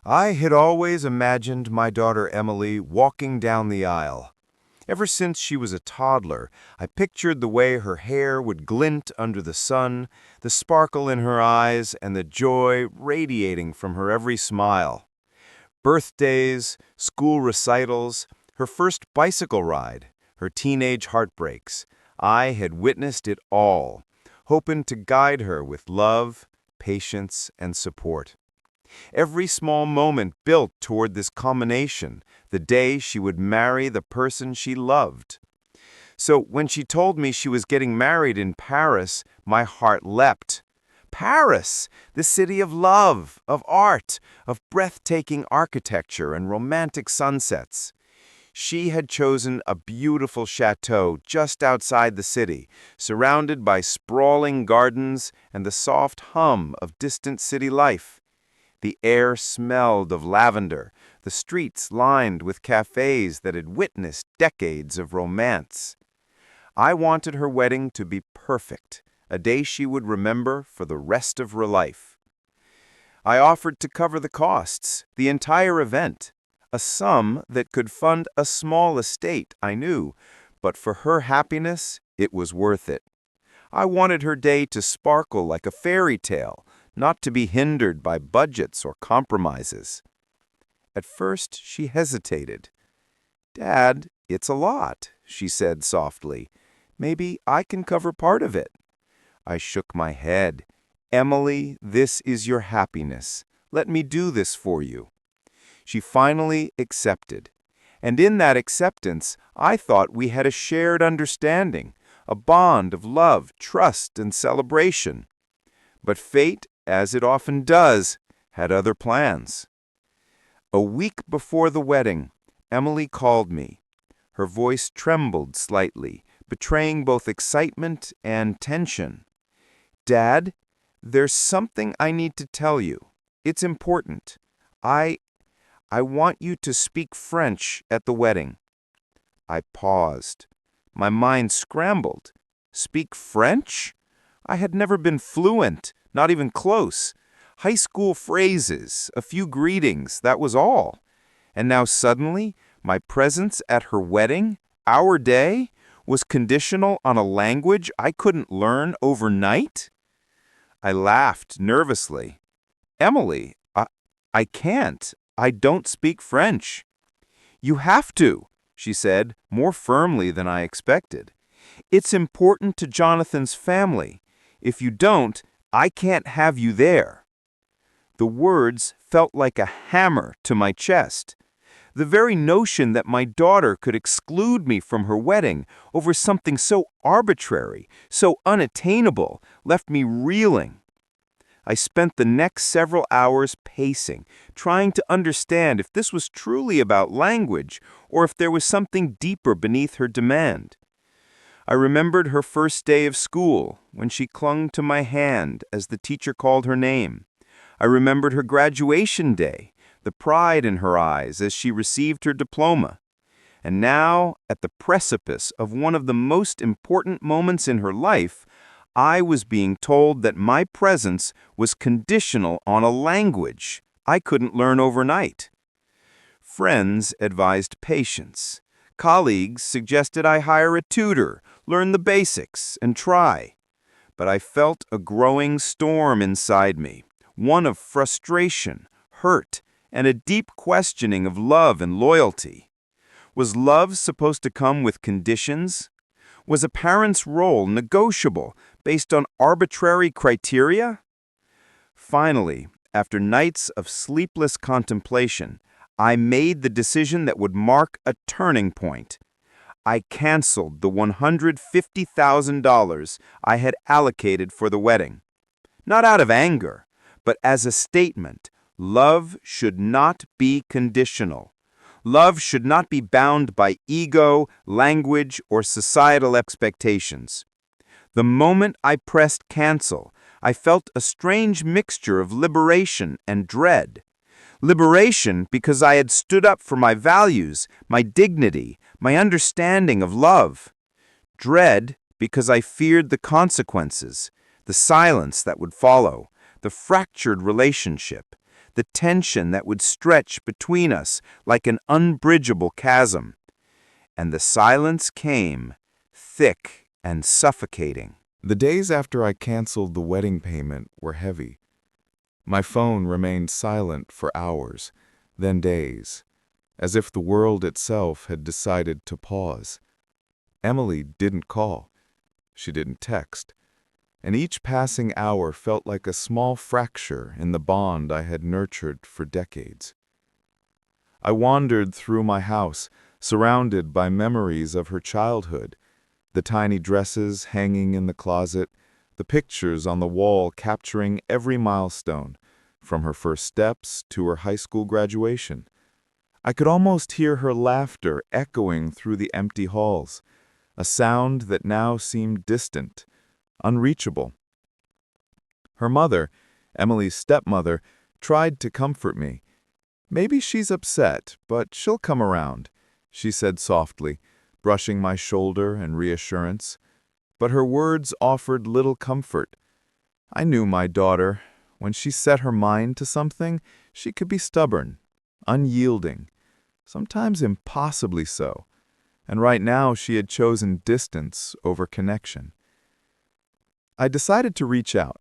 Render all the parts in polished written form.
I had always imagined my daughter Emily walking down the aisle. Ever since she was a toddler, I pictured the way her hair would glint under the sun, the sparkle in her eyes, and the joy radiating from her every smile. Birthdays, school recitals, her first bicycle ride, her teenage heartbreaks. I had witnessed it all, hoping to guide her with love, patience, and support. Every small moment built toward this culmination, the day she would marry the person she loved. So when she told me she was getting married in Paris, my heart leapt. Paris, the city of love, of art, of breathtaking architecture and romantic sunsets. She had chosen a beautiful chateau just outside the city, surrounded by sprawling gardens and the soft hum of distant city life. The air smelled of lavender, the streets lined with cafes that had witnessed decades of romance. I wanted her wedding to be perfect, a day she would remember for the rest of her life. I offered to cover the costs, the entire event, a sum that could fund a small estate, I knew, but for her happiness, it was worth it. I wanted her day to sparkle like a fairy tale, not to be hindered by budgets or compromises. At first, she hesitated. "Dad, it's a lot," she said softly. "Maybe I can cover part of it." I shook my head. "Emily, this is your happiness. Let me do this for you." She finally accepted. And in that acceptance, I thought we had a shared understanding, a bond of love, trust, and celebration. But fate, as it often does, had other plans. A week before the wedding, Emily called me. Her voice trembled slightly, betraying both excitement and tension. "Dad, there's something I need to tell you. It's important. I want you to speak French at the wedding." I paused. My mind scrambled. Speak French? I had never been fluent, not even close. High school phrases, a few greetings, that was all. And now suddenly, my presence at her wedding, our day, was conditional on a language I couldn't learn overnight? I laughed nervously. "Emily, I can't. I don't speak French." "You have to," she said, more firmly than I expected. "It's important to Jonathan's family. If you don't, I can't have you there." The words felt like a hammer to my chest. The very notion that my daughter could exclude me from her wedding over something so arbitrary, so unattainable, left me reeling. I spent the next several hours pacing, trying to understand if this was truly about language or if there was something deeper beneath her demand. I remembered her first day of school, when she clung to my hand as the teacher called her name. I remembered her graduation day, the pride in her eyes as she received her diploma. And now, at the precipice of one of the most important moments in her life, I was being told that my presence was conditional on a language I couldn't learn overnight. Friends advised patience. Colleagues suggested I hire a tutor, learn the basics, and try. But I felt a growing storm inside me, one of frustration, hurt, and a deep questioning of love and loyalty. Was love supposed to come with conditions? Was a parent's role negotiable based on arbitrary criteria? Finally, after nights of sleepless contemplation, I made the decision that would mark a turning point. I canceled the $150,000 I had allocated for the wedding. Not out of anger, but as a statement, love should not be conditional. Love should not be bound by ego, language, or societal expectations. The moment I pressed cancel, I felt a strange mixture of liberation and dread. Liberation because I had stood up for my values, my dignity, my understanding of love. Dread because I feared the consequences, the silence that would follow, the fractured relationship, the tension that would stretch between us like an unbridgeable chasm. And the silence came, thick and suffocating. The days after I canceled the wedding payment were heavy. My phone remained silent for hours, then days, as if the world itself had decided to pause. Emily didn't call. She didn't text. And each passing hour felt like a small fracture in the bond I had nurtured for decades. I wandered through my house, surrounded by memories of her childhood, the tiny dresses hanging in the closet, the pictures on the wall capturing every milestone, from her first steps to her high school graduation. I could almost hear her laughter echoing through the empty halls, a sound that now seemed distant, unreachable. Her mother, Emily's stepmother, tried to comfort me. "Maybe she's upset, but she'll come around," she said softly, brushing my shoulder in reassurance. But her words offered little comfort. I knew my daughter. When she set her mind to something, she could be stubborn, unyielding, sometimes impossibly so. And right now she had chosen distance over connection. I decided to reach out.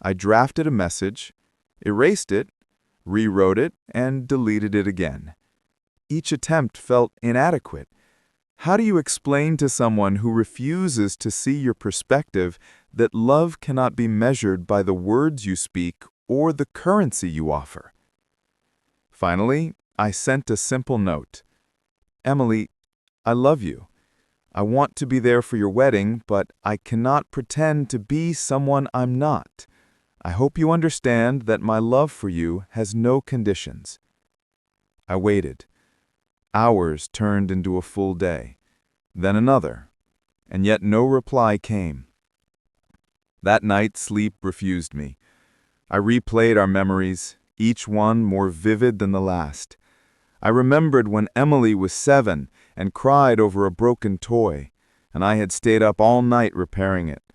I drafted a message, erased it, rewrote it, and deleted it again. Each attempt felt inadequate. How do you explain to someone who refuses to see your perspective that love cannot be measured by the words you speak or the currency you offer? Finally, I sent a simple note. "Emily, I love you. I want to be there for your wedding, but I cannot pretend to be someone I'm not. I hope you understand that my love for you has no conditions." I waited. Hours turned into a full day, then another, and yet no reply came. That night, sleep refused me. I replayed our memories, each one more vivid than the last. I remembered when Emily was 7 and cried over a broken toy, and I had stayed up all night repairing it.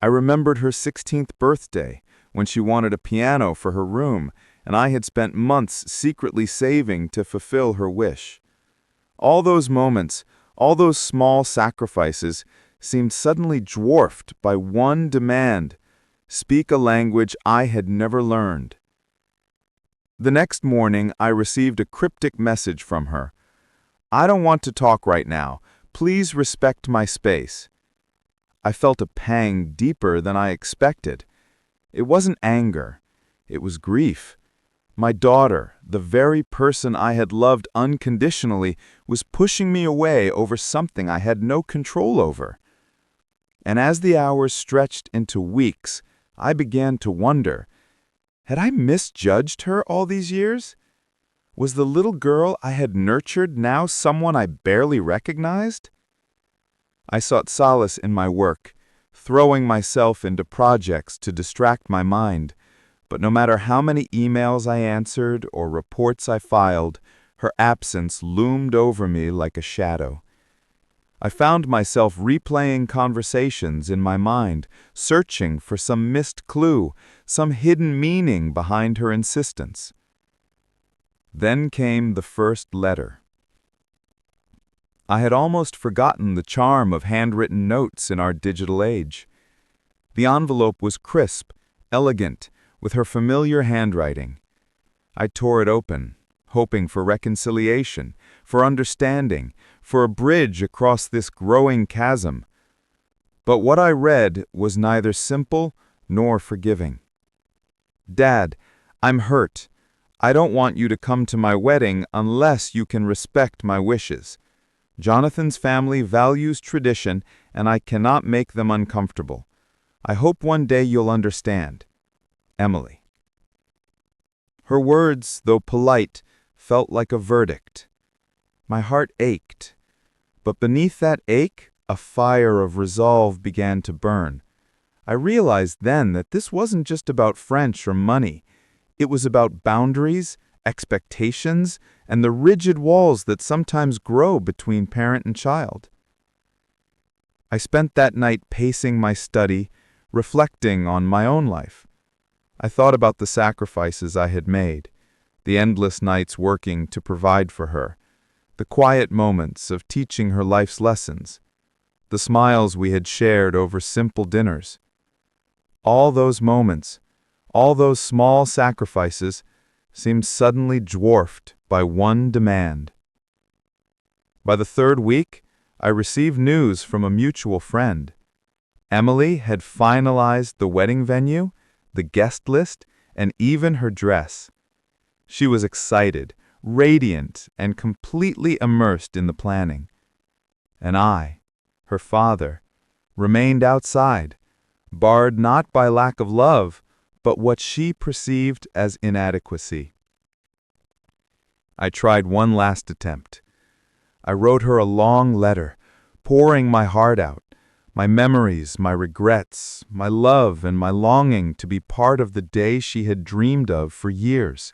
I remembered her 16th birthday, when she wanted a piano for her room, and I had spent months secretly saving to fulfill her wish. All those moments, all those small sacrifices, seemed suddenly dwarfed by one demand: speak a language I had never learned. The next morning, I received a cryptic message from her. "I don't want to talk right now. Please respect my space." I felt a pang deeper than I expected. It wasn't anger. It was grief. My daughter, the very person I had loved unconditionally, was pushing me away over something I had no control over. And as the hours stretched into weeks, I began to wonder, had I misjudged her all these years? Was the little girl I had nurtured now someone I barely recognized? I sought solace in my work, throwing myself into projects to distract my mind. But no matter how many emails I answered or reports I filed, her absence loomed over me like a shadow. I found myself replaying conversations in my mind, searching for some missed clue, some hidden meaning behind her insistence. Then came the first letter. I had almost forgotten the charm of handwritten notes in our digital age. The envelope was crisp, elegant, with her familiar handwriting. I tore it open, hoping for reconciliation, for understanding, for a bridge across this growing chasm. But what I read was neither simple nor forgiving. "Dad, I'm hurt. I don't want you to come to my wedding unless you can respect my wishes. Jonathan's family values tradition, and I cannot make them uncomfortable. I hope one day you'll understand. Emily." Her words, though polite, felt like a verdict. My heart ached, but beneath that ache, a fire of resolve began to burn. I realized then that this wasn't just about French or money. It was about boundaries, expectations, and the rigid walls that sometimes grow between parent and child. I spent that night pacing my study, reflecting on my own life. I thought about the sacrifices I had made, the endless nights working to provide for her, the quiet moments of teaching her life's lessons, the smiles we had shared over simple dinners. All those moments, all those small sacrifices, seemed suddenly dwarfed by one demand. By the third week, I received news from a mutual friend. Emily had finalized the wedding venue, the guest list, and even her dress. She was excited, radiant, and completely immersed in the planning. And I, her father, remained outside, barred not by lack of love, but what she perceived as inadequacy. I tried one last attempt. I wrote her a long letter, pouring my heart out, my memories, my regrets, my love, and my longing to be part of the day she had dreamed of for years.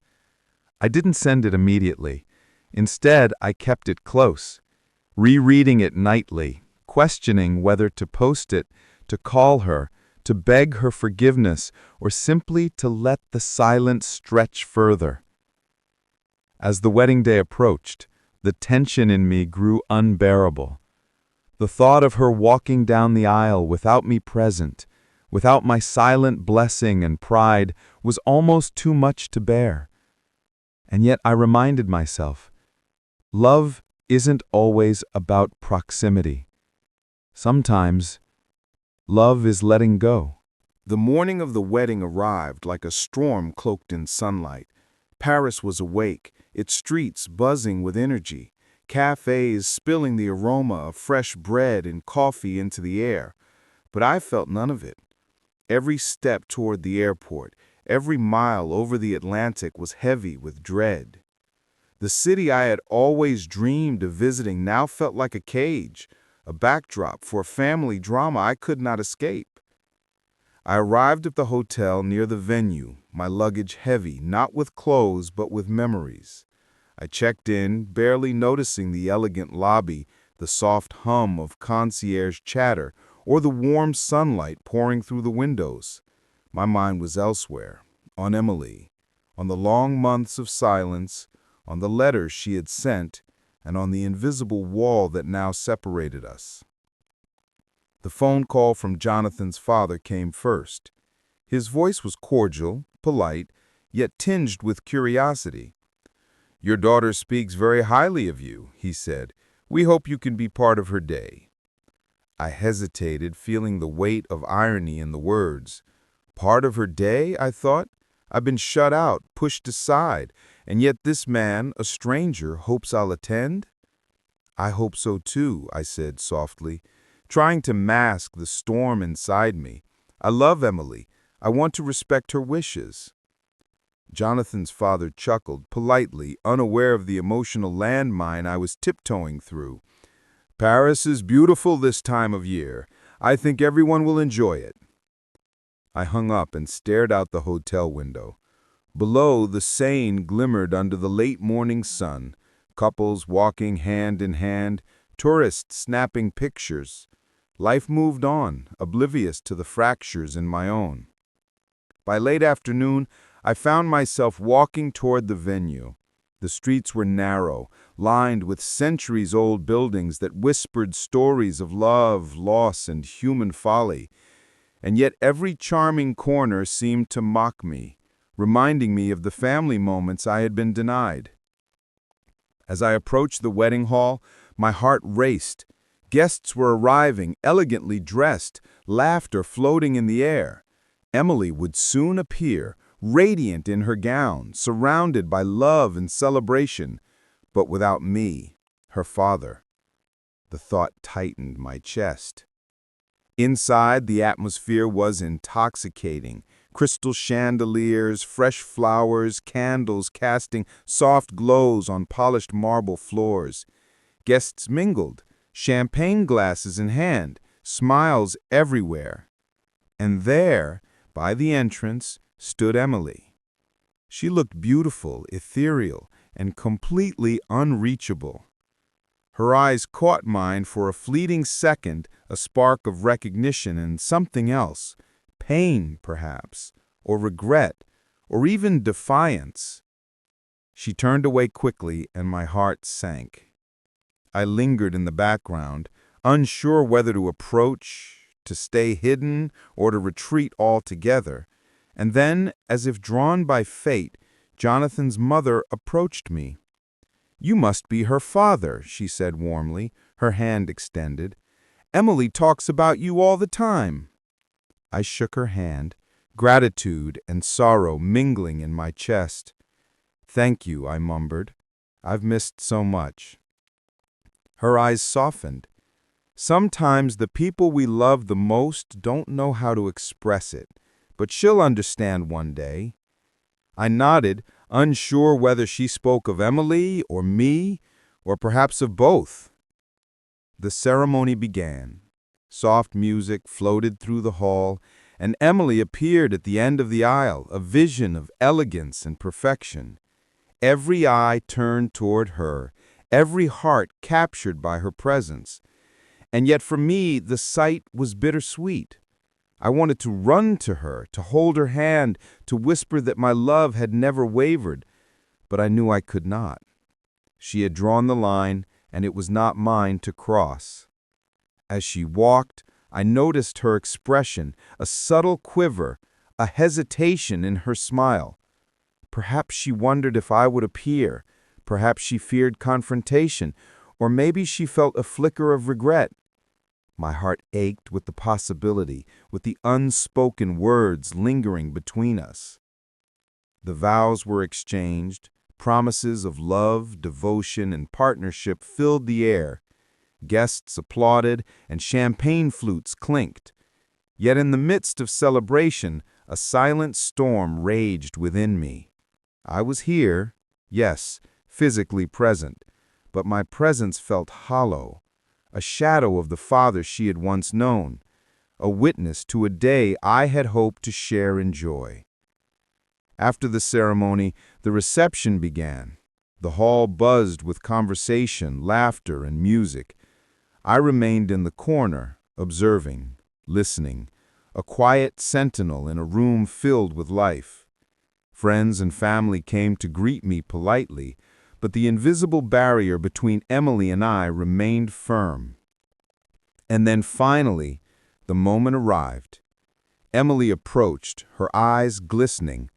I didn't send it immediately. Instead, I kept it close, rereading it nightly, questioning whether to post it, to call her, to beg her forgiveness, or simply to let the silence stretch further. As the wedding day approached, the tension in me grew unbearable. The thought of her walking down the aisle without me present, without my silent blessing and pride, was almost too much to bear. And yet I reminded myself, love isn't always about proximity. Sometimes, love is letting go. The morning of the wedding arrived like a storm cloaked in sunlight. Paris was awake, its streets buzzing with energy, cafes spilling the aroma of fresh bread and coffee into the air. But I felt none of it. Every step toward the airport, every mile over the Atlantic was heavy with dread. The city I had always dreamed of visiting now felt like a cage, a backdrop for a family drama I could not escape. I arrived at the hotel near the venue, my luggage heavy, not with clothes but with memories. I checked in, barely noticing the elegant lobby, the soft hum of concierge chatter, or the warm sunlight pouring through the windows. My mind was elsewhere, on Emily, on the long months of silence, on the letters she had sent, and on the invisible wall that now separated us. The phone call from Jonathan's father came first. His voice was cordial, polite, yet tinged with curiosity. "Your daughter speaks very highly of you," he said. "We hope you can be part of her day." I hesitated, feeling the weight of irony in the words. Part of her day, I thought? I've been shut out, pushed aside, and yet this man, a stranger, hopes I'll attend? "I hope so too," I said softly, trying to mask the storm inside me. "I love Emily. I want to respect her wishes." Jonathan's father chuckled, politely, unaware of the emotional landmine I was tiptoeing through. "Paris is beautiful this time of year. I think everyone will enjoy it." I hung up and stared out the hotel window. Below, the Seine glimmered under the late morning sun, couples walking hand in hand, tourists snapping pictures. Life moved on, oblivious to the fractures in my own. By late afternoon, I found myself walking toward the venue. The streets were narrow, lined with centuries-old buildings that whispered stories of love, loss, and human folly. And yet every charming corner seemed to mock me, reminding me of the family moments I had been denied. As I approached the wedding hall, my heart raced. Guests were arriving, elegantly dressed, laughter floating in the air. Emily would soon appear, radiant in her gown, surrounded by love and celebration, but without me, her father. The thought tightened my chest. Inside, the atmosphere was intoxicating. Crystal chandeliers, fresh flowers, candles casting soft glows on polished marble floors. Guests mingled, champagne glasses in hand, smiles everywhere. And there, by the entrance, stood Emily. She looked beautiful, ethereal, and completely unreachable. Her eyes caught mine for a fleeting second, a spark of recognition and something else, pain, perhaps, or regret, or even defiance. She turned away quickly, and my heart sank. I lingered in the background, unsure whether to approach, to stay hidden, or to retreat altogether. And then, as if drawn by fate, Jonathan's mother approached me. "You must be her father," she said warmly, her hand extended. "Emily talks about you all the time." I shook her hand, gratitude and sorrow mingling in my chest. "Thank you," I mumbled. "I've missed so much." Her eyes softened. "Sometimes the people we love the most don't know how to express it, but she'll understand one day." I nodded, unsure whether she spoke of Emily or me, or perhaps of both. The ceremony began. Soft music floated through the hall, and Emily appeared at the end of the aisle, a vision of elegance and perfection. Every eye turned toward her, every heart captured by her presence. And yet for me, the sight was bittersweet. I wanted to run to her, to hold her hand, to whisper that my love had never wavered, but I knew I could not. She had drawn the line, and it was not mine to cross. As she walked, I noticed her expression, a subtle quiver, a hesitation in her smile. Perhaps she wondered if I would appear, perhaps she feared confrontation, or maybe she felt a flicker of regret. My heart ached with the possibility, with the unspoken words lingering between us. The vows were exchanged, promises of love, devotion, and partnership filled the air. Guests applauded, and champagne flutes clinked. Yet in the midst of celebration, a silent storm raged within me. I was here, yes, physically present, but my presence felt hollow, a shadow of the father she had once known, a witness to a day I had hoped to share in joy. After the ceremony, the reception began. The hall buzzed with conversation, laughter, and music. I remained in the corner, observing, listening, a quiet sentinel in a room filled with life. Friends and family came to greet me politely, but the invisible barrier between Emily and I remained firm. And then finally, the moment arrived. Emily approached, her eyes glistening.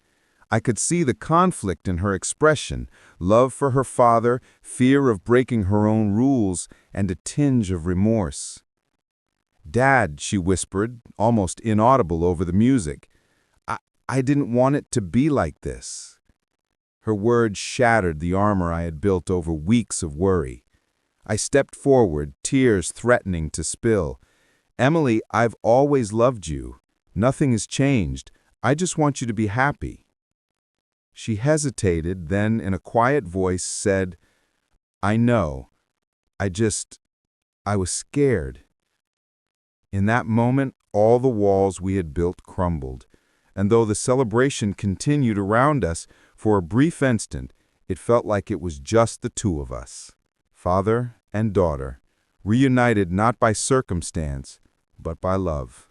I could see the conflict in her expression, love for her father, fear of breaking her own rules, and a tinge of remorse. "Dad," she whispered, almost inaudible over the music, I didn't want it to be like this." Her words shattered the armor I had built over weeks of worry. I stepped forward, tears threatening to spill. "Emily, I've always loved you. Nothing has changed. I just want you to be happy." She hesitated, then in a quiet voice said, "I know. I was scared." In that moment, all the walls we had built crumbled, and though the celebration continued around us, for a brief instant, it felt like it was just the two of us, father and daughter, reunited not by circumstance, but by love.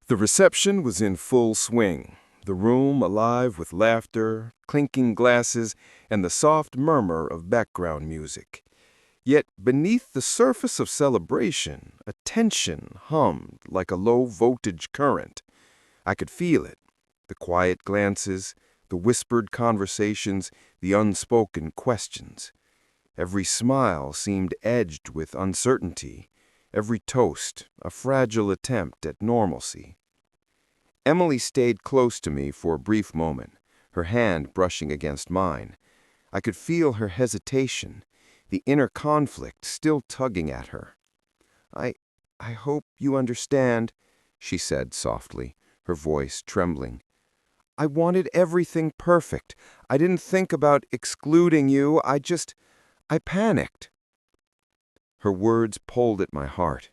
The reception was in full swing, the room alive with laughter, clinking glasses, and the soft murmur of background music. Yet beneath the surface of celebration, a tension hummed like a low-voltage current. I could feel it, the quiet glances, the whispered conversations, the unspoken questions. Every smile seemed edged with uncertainty, every toast a fragile attempt at normalcy. Emily stayed close to me for a brief moment, her hand brushing against mine. I could feel her hesitation, the inner conflict still tugging at her. I hope you understand," she said softly, her voice trembling. "I wanted everything perfect. I didn't think about excluding you. I panicked." Her words pulled at my heart.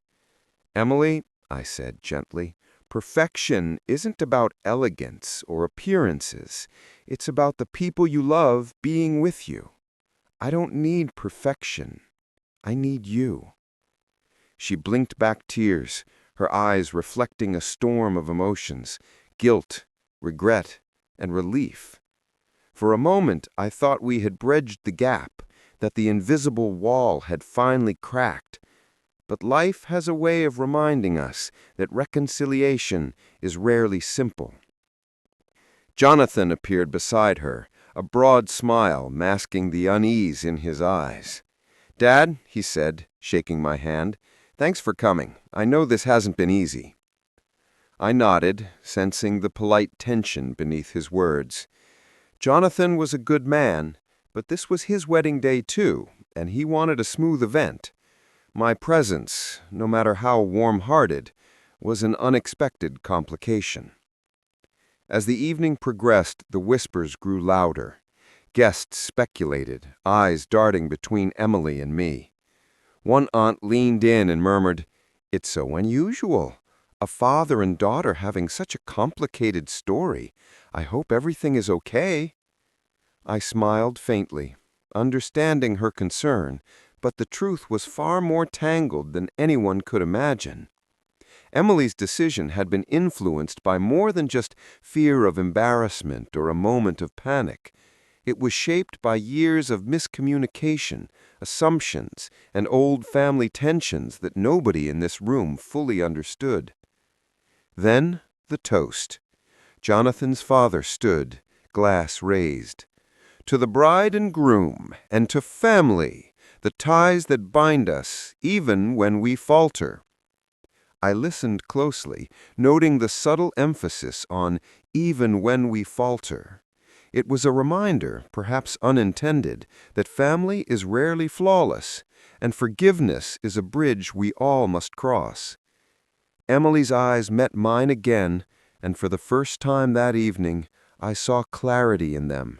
"Emily," I said gently, "perfection isn't about elegance or appearances. It's about the people you love being with you. I don't need perfection. I need you." She blinked back tears, her eyes reflecting a storm of emotions: guilt, regret, and relief. For a moment, I thought we had bridged the gap, that the invisible wall had finally cracked. But life has a way of reminding us that reconciliation is rarely simple. Jonathan appeared beside her, a broad smile masking the unease in his eyes. "Dad," he said, shaking my hand, "thanks for coming. I know this hasn't been easy." I nodded, sensing the polite tension beneath his words. Jonathan was a good man, but this was his wedding day too, and he wanted a smooth event. My presence, no matter how warm-hearted, was an unexpected complication. As the evening progressed, the whispers grew louder. Guests speculated, eyes darting between Emily and me. One aunt leaned in and murmured, "It's so unusual. A father and daughter having such a complicated story. I hope everything is okay." I smiled faintly, understanding her concern, but the truth was far more tangled than anyone could imagine. Emily's decision had been influenced by more than just fear of embarrassment or a moment of panic. It was shaped by years of miscommunication, assumptions, and old family tensions that nobody in this room fully understood. Then the toast. Jonathan's father stood, glass raised. "To the bride and groom, and to family, the ties that bind us, even when we falter." I listened closely, noting the subtle emphasis on "even when we falter." It was a reminder, perhaps unintended, that family is rarely flawless, and forgiveness is a bridge we all must cross. Emily's eyes met mine again, and for the first time that evening, I saw clarity in them.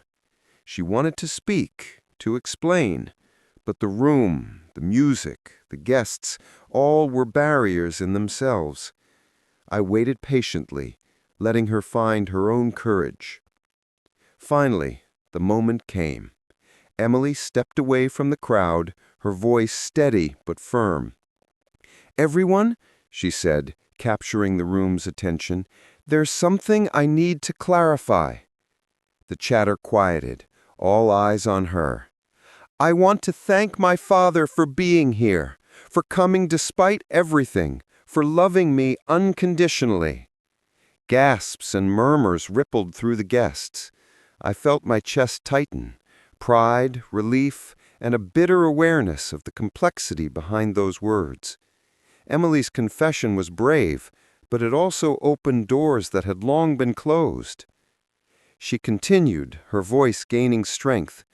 She wanted to speak, to explain, but the room, the music, the guests, all were barriers in themselves. I waited patiently, letting her find her own courage. Finally, the moment came. Emily stepped away from the crowd, her voice steady but firm. "Everyone," she said, capturing the room's attention, "there's something I need to clarify." The chatter quieted, all eyes on her. "I want to thank my father for being here, for coming despite everything, for loving me unconditionally." Gasps and murmurs rippled through the guests. I felt my chest tighten, pride, relief, and a bitter awareness of the complexity behind those words. Emily's confession was brave, but it also opened doors that had long been closed. She continued, her voice gaining strength.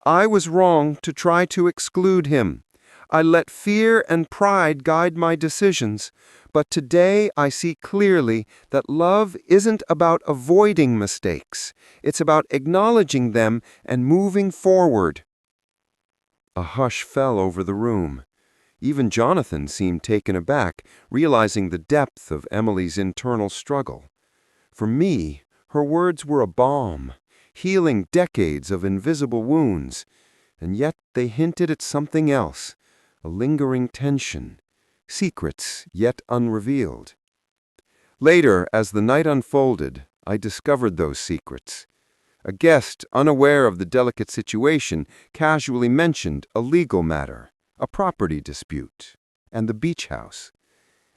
"I was wrong to try to exclude him. I let fear and pride guide my decisions, but today I see clearly that love isn't about avoiding mistakes. It's about acknowledging them and moving forward." A hush fell over the room. Even Jonathan seemed taken aback, realizing the depth of Emily's internal struggle. For me, her words were a balm, healing decades of invisible wounds, and yet they hinted at something else, a lingering tension, secrets yet unrevealed. Later, as the night unfolded, I discovered those secrets. A guest, unaware of the delicate situation, casually mentioned a legal matter, a property dispute, and the beach house.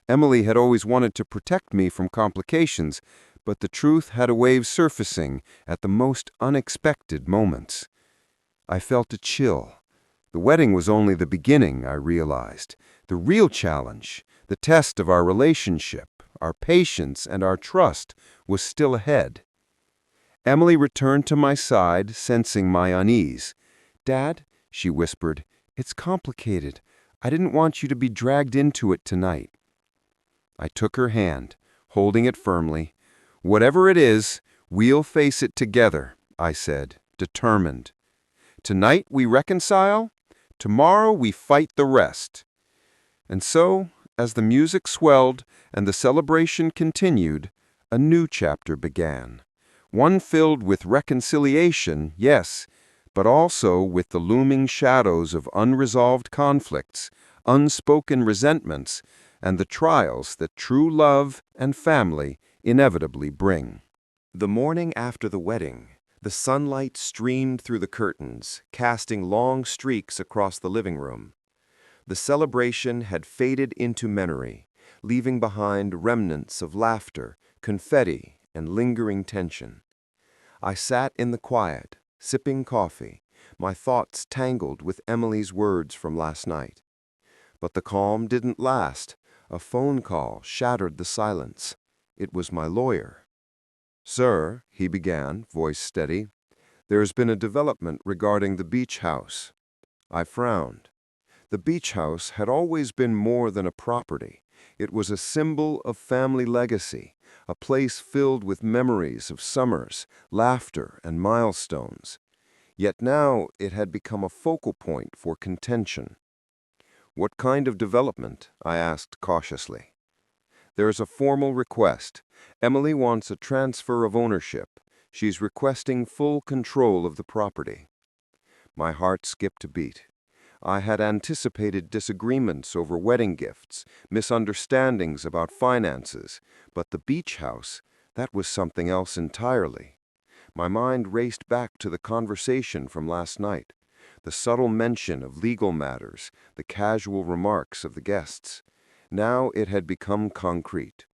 Emily had always wanted to protect me from complications, but the truth had a way of surfacing at the most unexpected moments. I felt a chill. The wedding was only the beginning, I realized. The real challenge, the test of our relationship, our patience, and our trust was still ahead. Emily returned to my side, sensing my unease. "Dad," she whispered, "it's complicated. I didn't want you to be dragged into it tonight." I took her hand, holding it firmly. "Whatever it is, we'll face it together," I said, determined. "Tonight we reconcile, tomorrow we fight the rest." And so, as the music swelled and the celebration continued, a new chapter began. One filled with reconciliation, yes, but also with the looming shadows of unresolved conflicts, unspoken resentments, and the trials that true love and family inevitably bring. The morning after the wedding, the sunlight streamed through the curtains, casting long streaks across the living room. The celebration had faded into memory, leaving behind remnants of laughter, confetti, and lingering tension. I sat in the quiet, sipping coffee, my thoughts tangled with Emily's words from last night. But the calm didn't last. A phone call shattered the silence. It was my lawyer. "Sir," he began, voice steady, "there's been a development regarding the beach house." I frowned. The beach house had always been more than a property. It was a symbol of family legacy, a place filled with memories of summers, laughter, and milestones. Yet now it had become a focal point for contention. "What kind of development?" I asked cautiously. "There's a formal request. Emily wants a transfer of ownership. She's requesting full control of the property." My heart skipped a beat. I had anticipated disagreements over wedding gifts, misunderstandings about finances, but the beach house, that was something else entirely. My mind raced back to the conversation from last night, the subtle mention of legal matters, the casual remarks of the guests. Now it had become concrete.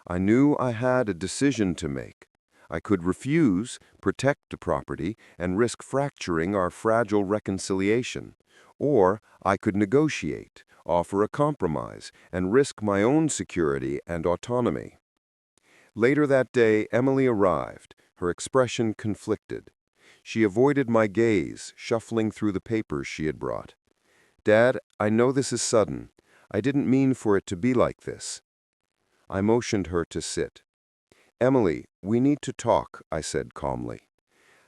I knew I had a decision to make. I could refuse, protect the property, and risk fracturing our fragile reconciliation. Or I could negotiate, offer a compromise, and risk my own security and autonomy. Later that day, Emily arrived, her expression conflicted. She avoided my gaze, shuffling through the papers she had brought. "Dad, I know this is sudden. I didn't mean for it to be like this." I motioned her to sit. "Emily, we need to talk," I said calmly.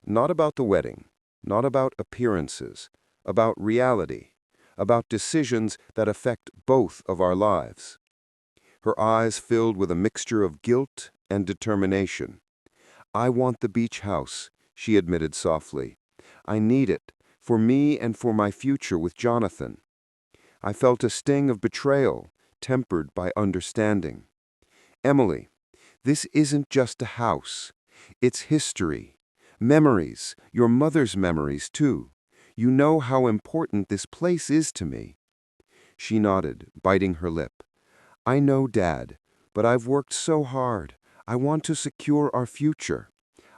"Not about the wedding, not about appearances, about reality, about decisions that affect both of our lives." Her eyes filled with a mixture of guilt and determination. "I want the beach house," she admitted softly. "I need it, for me and for my future with Jonathan." I felt a sting of betrayal, tempered by understanding. "Emily, this isn't just a house. It's history. Memories, your mother's memories, too. You know how important this place is to me." She nodded, biting her lip. "I know, Dad, but I've worked so hard. I want to secure our future.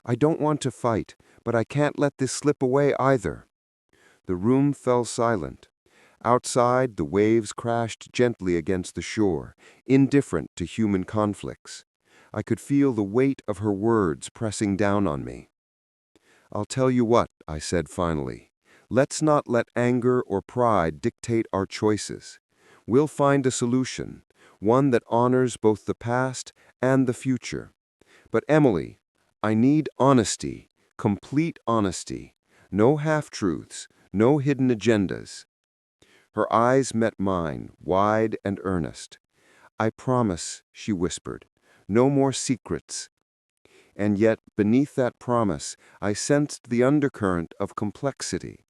I don't want to fight, but I can't let this slip away either." The room fell silent. Outside, the waves crashed gently against the shore, indifferent to human conflicts. I could feel the weight of her words pressing down on me. "I'll tell you what," I said finally. "Let's not let anger or pride dictate our choices. We'll find a solution, one that honors both the past and the future. But Emily, I need honesty, complete honesty. No half-truths, no hidden agendas." Her eyes met mine, wide and earnest. "I promise," she whispered, "no more secrets." And yet, beneath that promise, I sensed the undercurrent of complexity.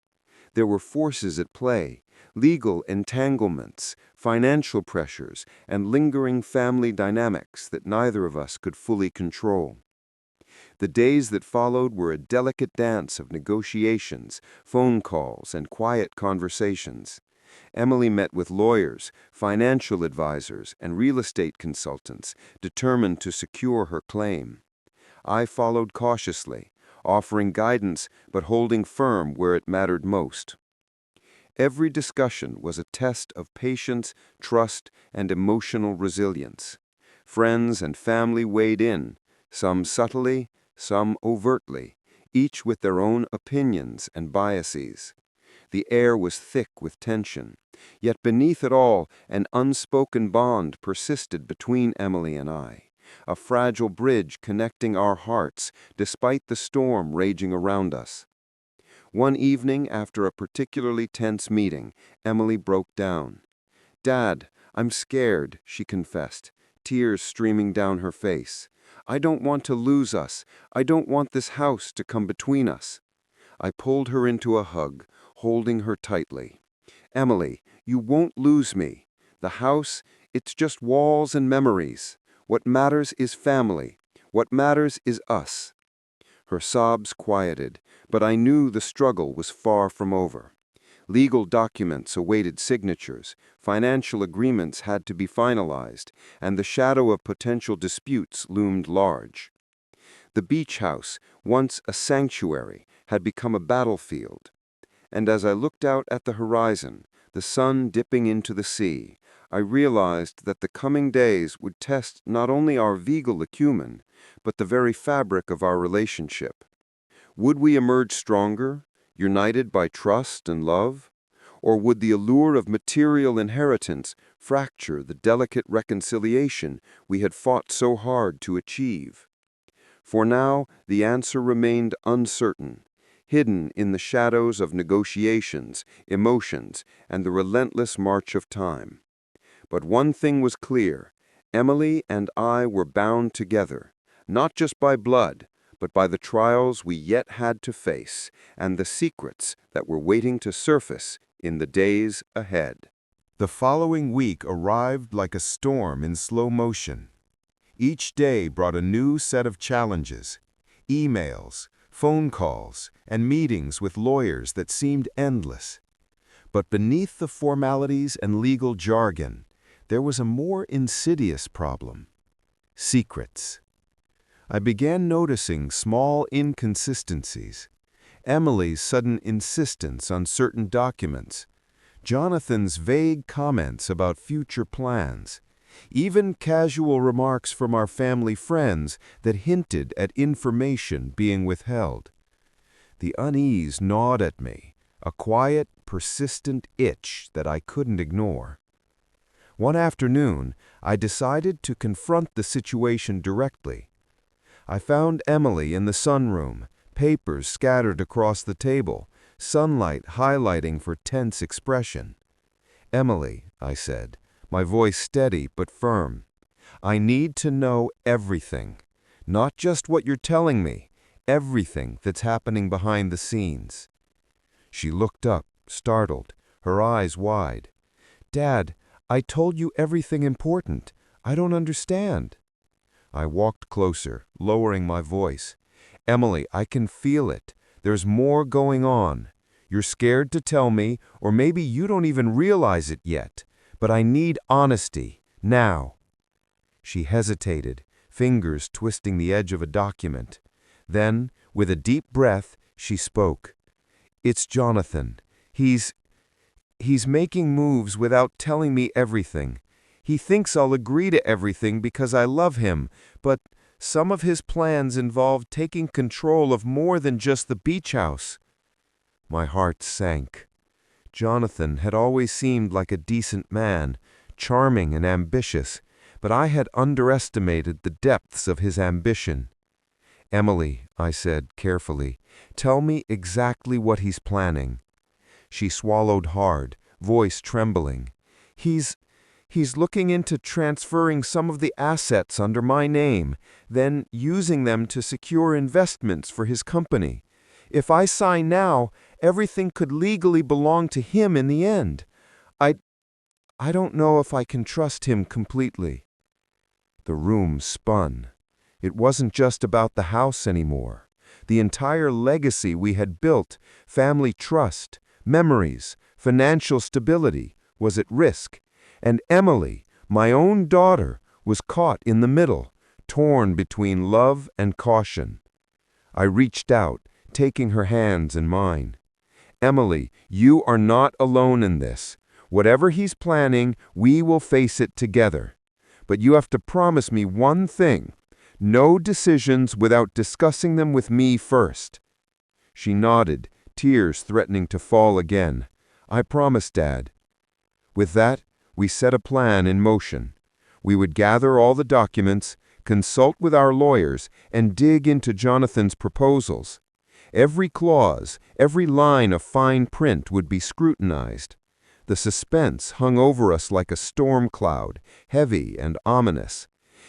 There were forces at play, legal entanglements, financial pressures, and lingering family dynamics that neither of us could fully control. The days that followed were a delicate dance of negotiations, phone calls, and quiet conversations. Emily met with lawyers, financial advisors, and real estate consultants, determined to secure her claim. I followed cautiously, offering guidance but holding firm where it mattered most. Every discussion was a test of patience, trust, and emotional resilience. Friends and family weighed in, some subtly, some overtly, each with their own opinions and biases. The air was thick with tension, yet beneath it all, an unspoken bond persisted between Emily and I, a fragile bridge connecting our hearts despite the storm raging around us. One evening, after a particularly tense meeting, Emily broke down. "Dad, I'm scared," she confessed, tears streaming down her face. "I don't want to lose us. I don't want this house to come between us." I pulled her into a hug, holding her tightly. "Emily, you won't lose me. The house, it's just walls and memories. What matters is family. What matters is us." Her sobs quieted, but I knew the struggle was far from over. Legal documents awaited signatures, financial agreements had to be finalized, and the shadow of potential disputes loomed large. The beach house, once a sanctuary, had become a battlefield. And as I looked out at the horizon, the sun dipping into the sea, I realized that the coming days would test not only our legal acumen, but the very fabric of our relationship. Would we emerge stronger, united by trust and love? Or would the allure of material inheritance fracture the delicate reconciliation we had fought so hard to achieve? For now, the answer remained uncertain, hidden in the shadows of negotiations, emotions, and the relentless march of time. But one thing was clear: Emily and I were bound together, not just by blood, but by the trials we yet had to face, and the secrets that were waiting to surface in the days ahead. The following week arrived like a storm in slow motion. Each day brought a new set of challenges: emails, phone calls, and meetings with lawyers that seemed endless. But beneath the formalities and legal jargon, there was a more insidious problem: secrets. I began noticing small inconsistencies. Emily's sudden insistence on certain documents, Jonathan's vague comments about future plans, even casual remarks from our family friends that hinted at information being withheld. The unease gnawed at me, a quiet, persistent itch that I couldn't ignore. One afternoon, I decided to confront the situation directly. I found Emily in the sunroom, papers scattered across the table, sunlight highlighting her tense expression. "Emily," I said, my voice steady but firm, "I need to know everything. Not just what you're telling me, everything that's happening behind the scenes." She looked up, startled, her eyes wide. "Dad, I told you everything important. I don't understand." I walked closer, lowering my voice. "Emily, I can feel it. There's more going on. You're scared to tell me, or maybe you don't even realize it yet. But I need honesty, now." She hesitated, fingers twisting the edge of a document. Then, with a deep breath, she spoke. "It's Jonathan. He's making moves without telling me everything. He thinks I'll agree to everything because I love him, but some of his plans involve taking control of more than just the beach house." My heart sank. Jonathan had always seemed like a decent man, charming and ambitious, but I had underestimated the depths of his ambition. "Emily," I said carefully, "tell me exactly what he's planning." She swallowed hard, voice trembling. He's looking into transferring some of the assets under my name, then using them to secure investments for his company. If I sign now, everything could legally belong to him in the end. I don't know if I can trust him completely." The room spun. It wasn't just about the house anymore. The entire legacy we had built, family trust, memories, financial stability, was at risk. And Emily, my own daughter, was caught in the middle, torn between love and caution. I reached out, taking her hands in mine. "Emily, you are not alone in this. Whatever he's planning, we will face it together. But you have to promise me one thing: no decisions without discussing them with me first." She nodded, tears threatening to fall again. "I promise, Dad." With that, we set a plan in motion. We would gather all the documents, consult with our lawyers, and dig into Jonathan's proposals. Every clause, every line of fine print would be scrutinized. The suspense hung over us like a storm cloud, heavy and ominous.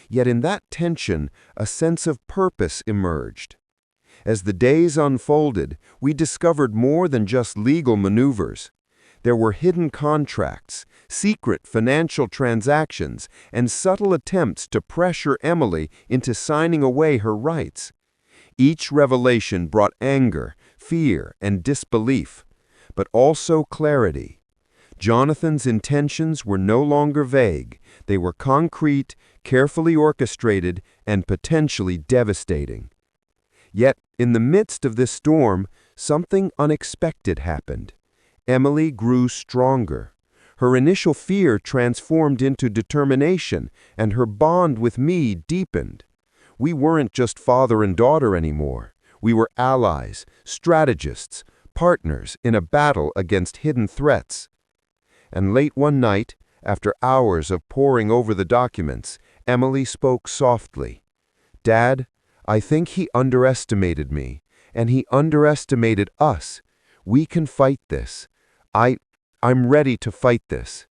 Yet in that tension, a sense of purpose emerged. As the days unfolded, we discovered more than just legal maneuvers. There were hidden contracts, secret financial transactions, and subtle attempts to pressure Emily into signing away her rights. Each revelation brought anger, fear, and disbelief, but also clarity. Jonathan's intentions were no longer vague. They were concrete, carefully orchestrated, and potentially devastating. Yet, in the midst of this storm, something unexpected happened. Emily grew stronger. Her initial fear transformed into determination, and her bond with me deepened. We weren't just father and daughter anymore. We were allies, strategists, partners in a battle against hidden threats. And late one night, after hours of poring over the documents, Emily spoke softly. "Dad, I think he underestimated me, and he underestimated us. We can fight this. I'm ready to fight this."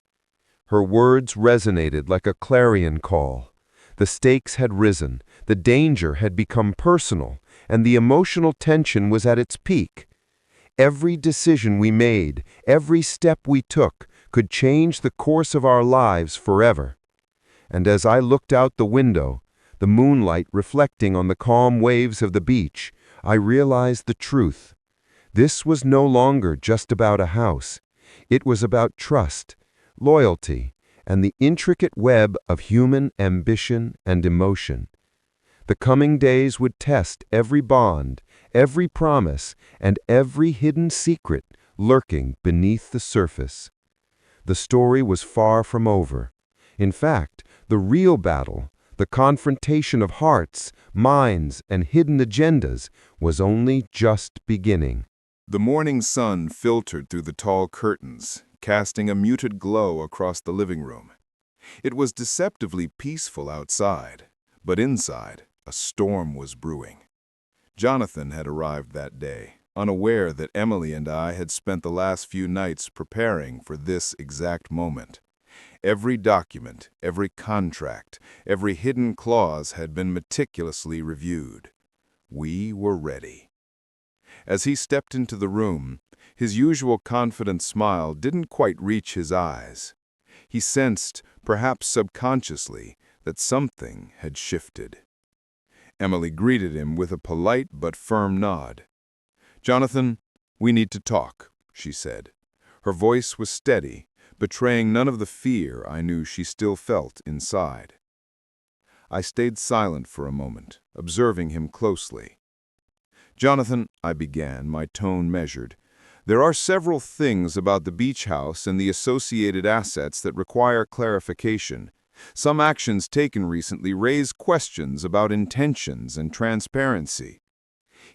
Her words resonated like a clarion call. The stakes had risen, the danger had become personal, and the emotional tension was at its peak. Every decision we made, every step we took, could change the course of our lives forever. And as I looked out the window, the moonlight reflecting on the calm waves of the beach, I realized the truth. This was no longer just about a house. It was about trust, loyalty, and the intricate web of human ambition and emotion. The coming days would test every bond, every promise, and every hidden secret lurking beneath the surface. The story was far from over. In fact, the real battle, the confrontation of hearts, minds, and hidden agendas, was only just beginning. The morning sun filtered through the tall curtains, casting a muted glow across the living room. It was deceptively peaceful outside, but inside, a storm was brewing. Jonathan had arrived that day, unaware that Emily and I had spent the last few nights preparing for this exact moment. Every document, every contract, every hidden clause had been meticulously reviewed. We were ready. As he stepped into the room, his usual confident smile didn't quite reach his eyes. He sensed, perhaps subconsciously, that something had shifted. Emily greeted him with a polite but firm nod. "Jonathan, we need to talk," she said. Her voice was steady, betraying none of the fear I knew she still felt inside. I stayed silent for a moment, observing him closely. "Jonathan," I began, my tone measured, "there are several things about the beach house and the associated assets that require clarification. Some actions taken recently raise questions about intentions and transparency."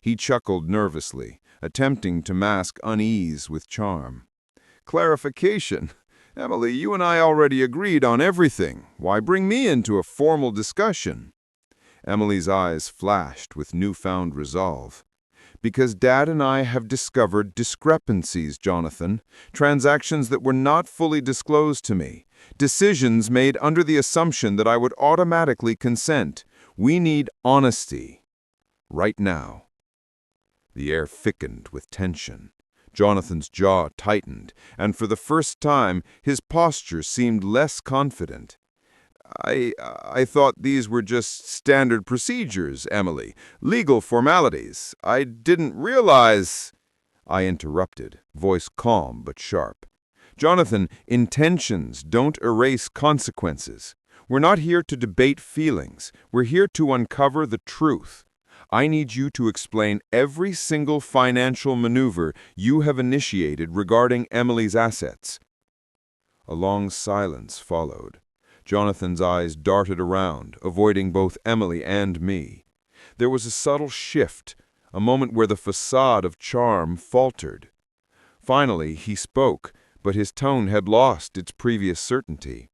He chuckled nervously, attempting to mask unease with charm. "Clarification? Emily, you and I already agreed on everything. Why bring me into a formal discussion?" Emily's eyes flashed with newfound resolve. "Because Dad and I have discovered discrepancies, Jonathan, transactions that were not fully disclosed to me, decisions made under the assumption that I would automatically consent. We need honesty. Right now." The air thickened with tension. Jonathan's jaw tightened, and for the first time, his posture seemed less confident. I thought these were just standard procedures, Emily, legal formalities. I didn't realize—" I interrupted, voice calm but sharp. "Jonathan, intentions don't erase consequences. We're not here to debate feelings. We're here to uncover the truth. I need you to explain every single financial maneuver you have initiated regarding Emily's assets." A long silence followed. Jonathan's eyes darted around, avoiding both Emily and me. There was a subtle shift, a moment where the facade of charm faltered. Finally, he spoke, but his tone had lost its previous certainty.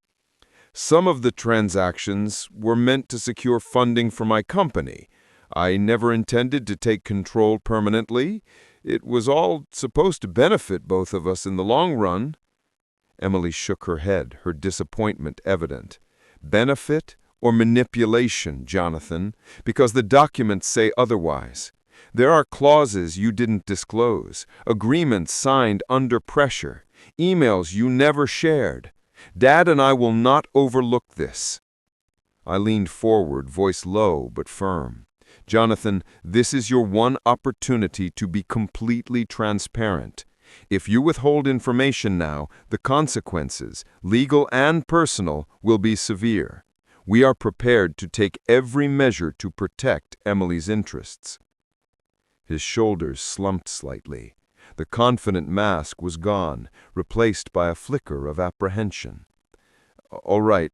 "Some of the transactions were meant to secure funding for my company. I never intended to take control permanently. It was all supposed to benefit both of us in the long run." Emily shook her head, her disappointment evident. "Benefit or manipulation, Jonathan, because the documents say otherwise. There are clauses you didn't disclose, agreements signed under pressure, emails you never shared. Dad and I will not overlook this." I leaned forward, voice low but firm. "Jonathan, this is your one opportunity to be completely transparent. If you withhold information now, the consequences, legal and personal, will be severe. We are prepared to take every measure to protect Emily's interests." His shoulders slumped slightly. The confident mask was gone, replaced by a flicker of apprehension. All right,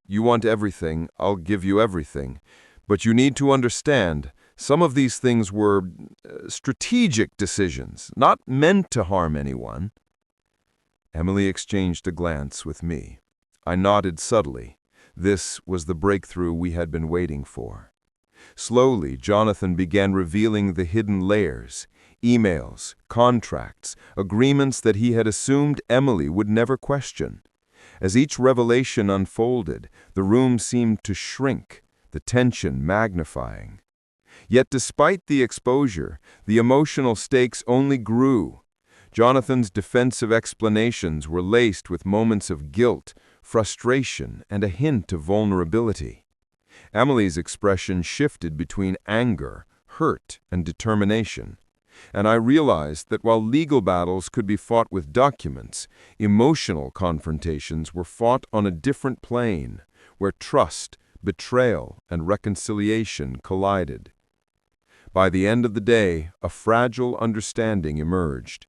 you want everything, I'll give you everything. But you need to understand, some of these things were strategic decisions, not meant to harm anyone." Emily exchanged a glance with me. I nodded subtly. This was the breakthrough we had been waiting for. Slowly, Jonathan began revealing the hidden layers, emails, contracts, agreements that he had assumed Emily would never question. As each revelation unfolded, the room seemed to shrink, the tension magnifying. Yet despite the exposure, the emotional stakes only grew. Jonathan's defensive explanations were laced with moments of guilt, frustration, and a hint of vulnerability. Emily's expression shifted between anger, hurt, and determination. And I realized that while legal battles could be fought with documents, emotional confrontations were fought on a different plane, where trust, betrayal, and reconciliation collided. By the end of the day, a fragile understanding emerged.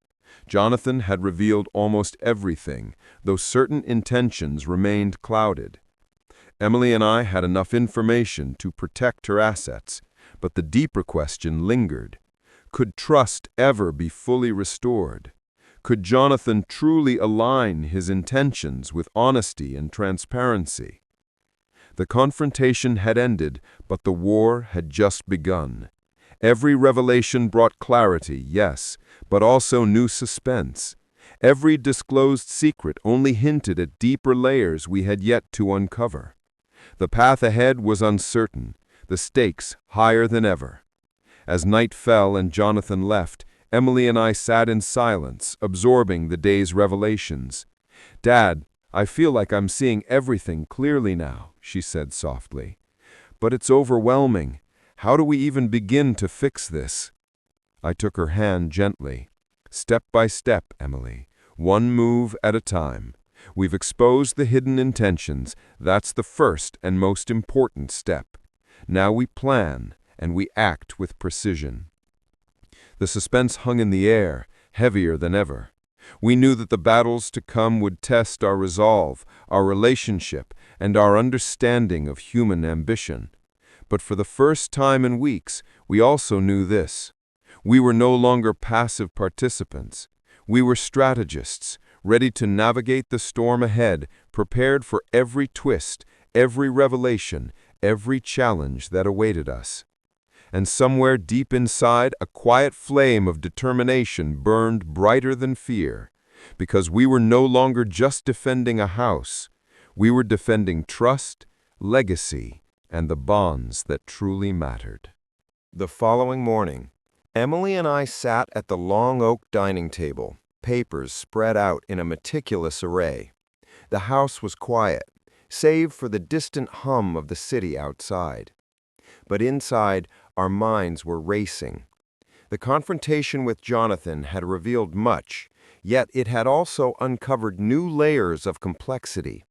Jonathan had revealed almost everything, though certain intentions remained clouded. Emily and I had enough information to protect her assets, but the deeper question lingered. Could trust ever be fully restored? Could Jonathan truly align his intentions with honesty and transparency? The confrontation had ended, but the war had just begun. Every revelation brought clarity, yes, but also new suspense. Every disclosed secret only hinted at deeper layers we had yet to uncover. The path ahead was uncertain, the stakes higher than ever. As night fell and Jonathan left, Emily and I sat in silence, absorbing the day's revelations. "Dad, I feel like I'm seeing everything clearly now," she said softly. "But it's overwhelming. How do we even begin to fix this?" I took her hand gently. "Step by step, Emily. One move at a time. We've exposed the hidden intentions. That's the first and most important step. Now we plan, and we act with precision." The suspense hung in the air, heavier than ever. We knew that the battles to come would test our resolve, our relationship, and our understanding of human ambition. But for the first time in weeks, we also knew this. We were no longer passive participants. We were strategists, ready to navigate the storm ahead, prepared for every twist, every revelation, every challenge that awaited us. And somewhere deep inside, a quiet flame of determination burned brighter than fear, because we were no longer just defending a house. We were defending trust, legacy, and the bonds that truly mattered. The following morning, Emily and I sat at the long oak dining table, papers spread out in a meticulous array. The house was quiet, save for the distant hum of the city outside. But inside, our minds were racing. The confrontation with Jonathan had revealed much, yet it had also uncovered new layers of complexity.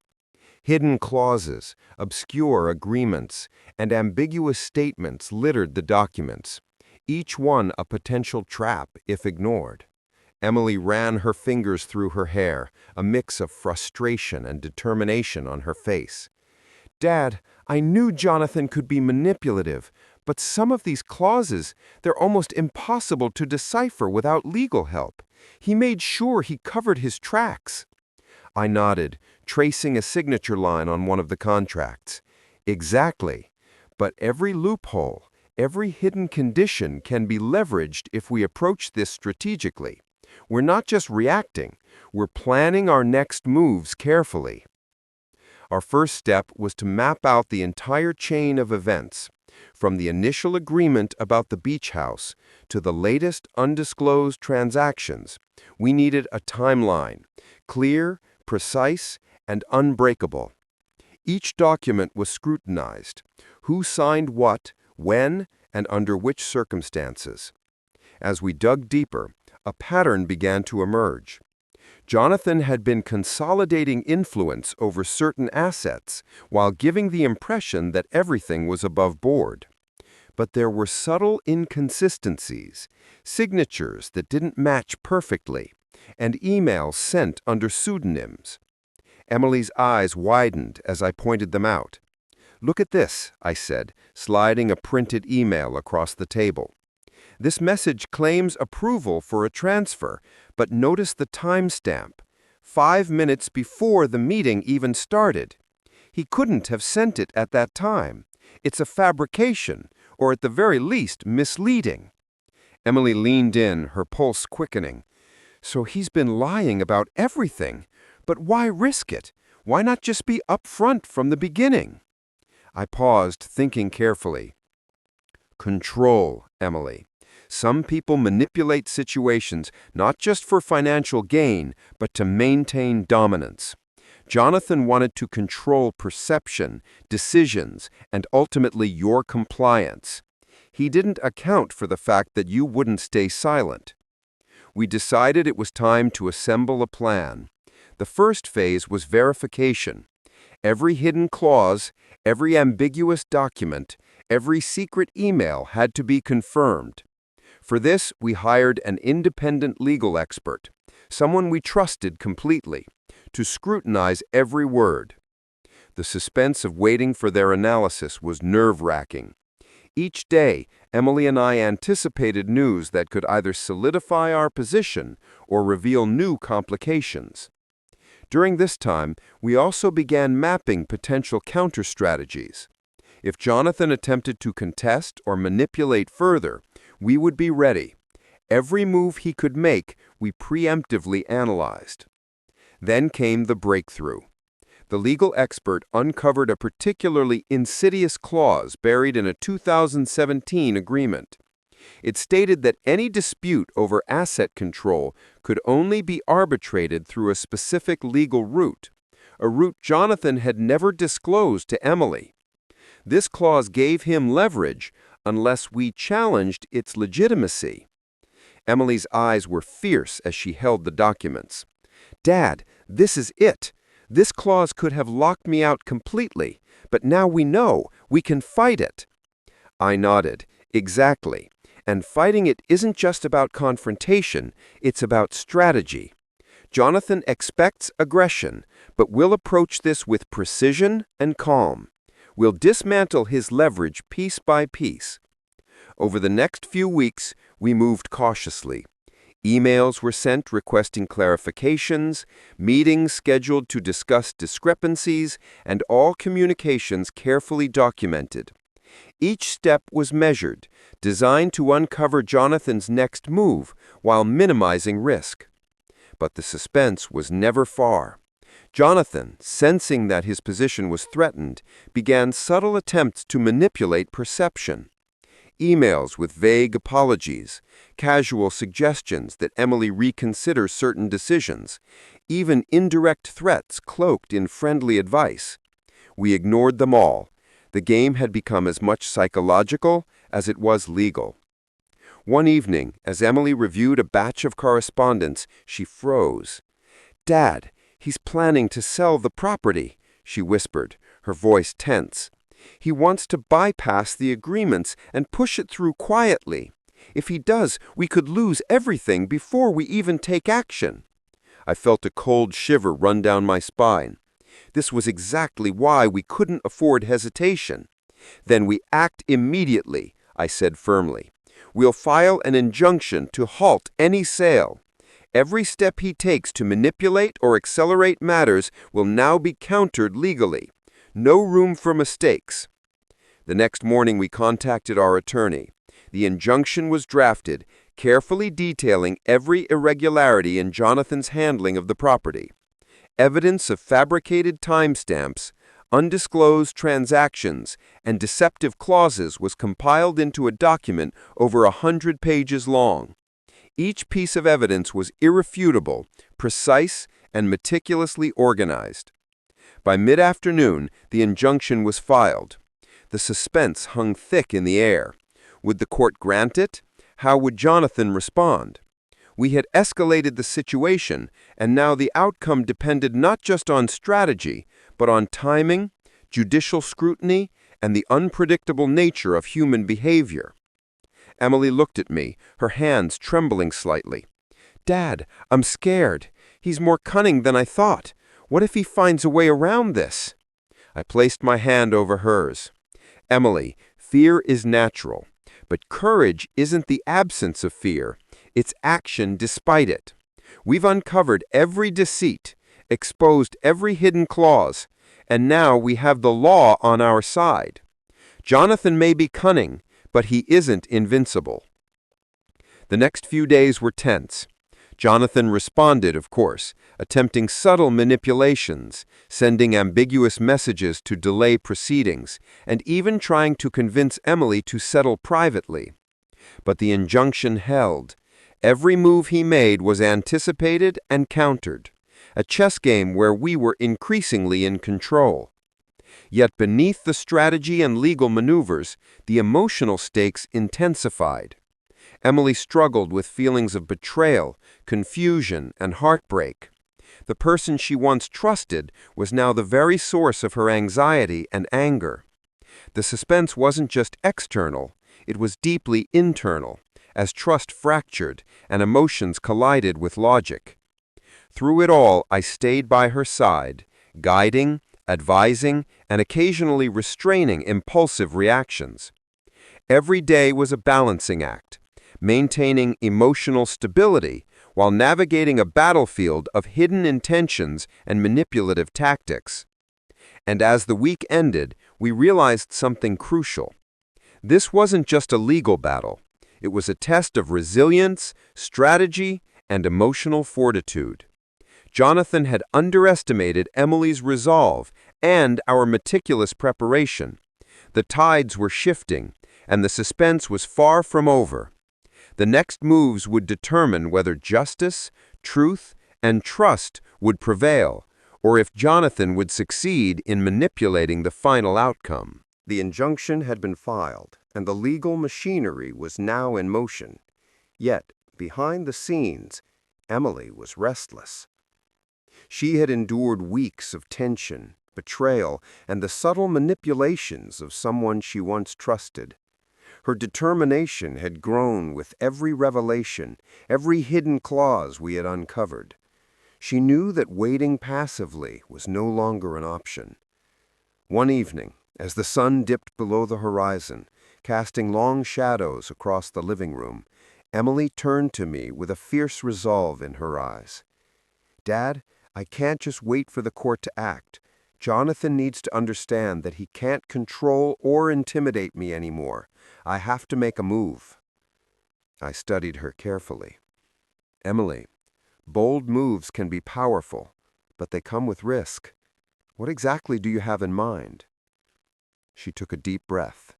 Hidden clauses, obscure agreements, and ambiguous statements littered the documents, each one a potential trap if ignored. Emily ran her fingers through her hair, a mix of frustration and determination on her face. "Dad, I knew Jonathan could be manipulative, but some of these clauses, they're almost impossible to decipher without legal help. He made sure he covered his tracks." I nodded, tracing a signature line on one of the contracts. "Exactly. But every loophole, every hidden condition can be leveraged if we approach this strategically. We're not just reacting, we're planning our next moves carefully." Our first step was to map out the entire chain of events, from the initial agreement about the beach house to the latest undisclosed transactions, We needed a timeline, clear, precise, and unbreakable. Each document was scrutinized. Who signed what, when, and under which circumstances? As we dug deeper, a pattern began to emerge. Jonathan had been consolidating influence over certain assets while giving the impression that everything was above board. But there were subtle inconsistencies, signatures that didn't match perfectly, and emails sent under pseudonyms. Emily's eyes widened as I pointed them out. "Look at this," I said, sliding a printed email across the table. "This message claims approval for a transfer, but notice the timestamp, 5 minutes before the meeting even started. He couldn't have sent it at that time. It's a fabrication, or at the very least, misleading." Emily leaned in, her pulse quickening. "So he's been lying about everything. But why risk it? Why not just be upfront from the beginning?" I paused, thinking carefully. Control, Emily. Some people manipulate situations not just for financial gain, but to maintain dominance. Jonathan wanted to control perception, decisions, and ultimately your compliance. He didn't account for the fact that you wouldn't stay silent. We decided it was time to assemble a plan. The first phase was verification. Every hidden clause, every ambiguous document, every secret email had to be confirmed. For this, we hired an independent legal expert, someone we trusted completely, to scrutinize every word. The suspense of waiting for their analysis was nerve-wracking. Each day, Emily and I anticipated news that could either solidify our position or reveal new complications. During this time, we also began mapping potential counter-strategies. If Jonathan attempted to contest or manipulate further, we would be ready. Every move he could make, we preemptively analyzed. Then came the breakthrough. The legal expert uncovered a particularly insidious clause buried in a 2017 agreement. It stated that any dispute over asset control could only be arbitrated through a specific legal route, a route Jonathan had never disclosed to Emily. This clause gave him leverage unless we challenged its legitimacy. Emily's eyes were fierce as she held the documents. "Dad, this is it. This clause could have locked me out completely, but now we know we can fight it." I nodded. Exactly. And fighting it isn't just about confrontation, it's about strategy. Jonathan expects aggression, but we'll approach this with precision and calm. We'll dismantle his leverage piece by piece. Over the next few weeks, we moved cautiously. Emails were sent requesting clarifications, meetings scheduled to discuss discrepancies, and all communications carefully documented. Each step was measured, designed to uncover Jonathan's next move while minimizing risk. But the suspense was never far. Jonathan, sensing that his position was threatened, began subtle attempts to manipulate perception. Emails with vague apologies, casual suggestions that Emily reconsider certain decisions, even indirect threats cloaked in friendly advice. We ignored them all. The game had become as much psychological as it was legal. One evening, as Emily reviewed a batch of correspondence, she froze. "Dad, he's planning to sell the property," she whispered, her voice tense. "He wants to bypass the agreements and push it through quietly. If he does, we could lose everything before we even take action." I felt a cold shiver run down my spine. This was exactly why we couldn't afford hesitation. "Then we act immediately," I said firmly. "We'll file an injunction to halt any sale. Every step he takes to manipulate or accelerate matters will now be countered legally. No room for mistakes." The next morning we contacted our attorney. The injunction was drafted, carefully detailing every irregularity in Jonathan's handling of the property. Evidence of fabricated timestamps, undisclosed transactions, and deceptive clauses was compiled into a document over 100 pages long. Each piece of evidence was irrefutable, precise, and meticulously organized. By mid-afternoon, the injunction was filed. The suspense hung thick in the air. Would the court grant it? How would Jonathan respond? We had escalated the situation, and now the outcome depended not just on strategy, but on timing, judicial scrutiny, and the unpredictable nature of human behavior. Emily looked at me, her hands trembling slightly. "Dad, I'm scared. He's more cunning than I thought. What if he finds a way around this?" I placed my hand over hers. "Emily, fear is natural, but courage isn't the absence of fear. It's action despite it. We've uncovered every deceit, exposed every hidden clause, and now we have the law on our side. Jonathan may be cunning, but he isn't invincible." The next few days were tense. Jonathan responded, of course, attempting subtle manipulations, sending ambiguous messages to delay proceedings, and even trying to convince Emily to settle privately. But the injunction held. Every move he made was anticipated and countered, a chess game where we were increasingly in control. Yet beneath the strategy and legal maneuvers, the emotional stakes intensified. Emily struggled with feelings of betrayal, confusion, and heartbreak. The person she once trusted was now the very source of her anxiety and anger. The suspense wasn't just external, it was deeply internal, as trust fractured and emotions collided with logic. Through it all, I stayed by her side, guiding, advising, and occasionally restraining impulsive reactions. Every day was a balancing act, maintaining emotional stability while navigating a battlefield of hidden intentions and manipulative tactics. And as the week ended, we realized something crucial. This wasn't just a legal battle. It was a test of resilience, strategy, and emotional fortitude. Jonathan had underestimated Emily's resolve and our meticulous preparation. The tides were shifting, and the suspense was far from over. The next moves would determine whether justice, truth, and trust would prevail, or if Jonathan would succeed in manipulating the final outcome. The injunction had been filed, and the legal machinery was now in motion. Yet, behind the scenes, Emily was restless. She had endured weeks of tension, betrayal, and the subtle manipulations of someone she once trusted. Her determination had grown with every revelation, every hidden clause we had uncovered. She knew that waiting passively was no longer an option. One evening, as the sun dipped below the horizon, casting long shadows across the living room, Emily turned to me with a fierce resolve in her eyes. "Dad, I can't just wait for the court to act. Jonathan needs to understand that he can't control or intimidate me anymore. I have to make a move." I studied her carefully. "Emily, bold moves can be powerful, but they come with risk. What exactly do you have in mind?" She took a deep breath.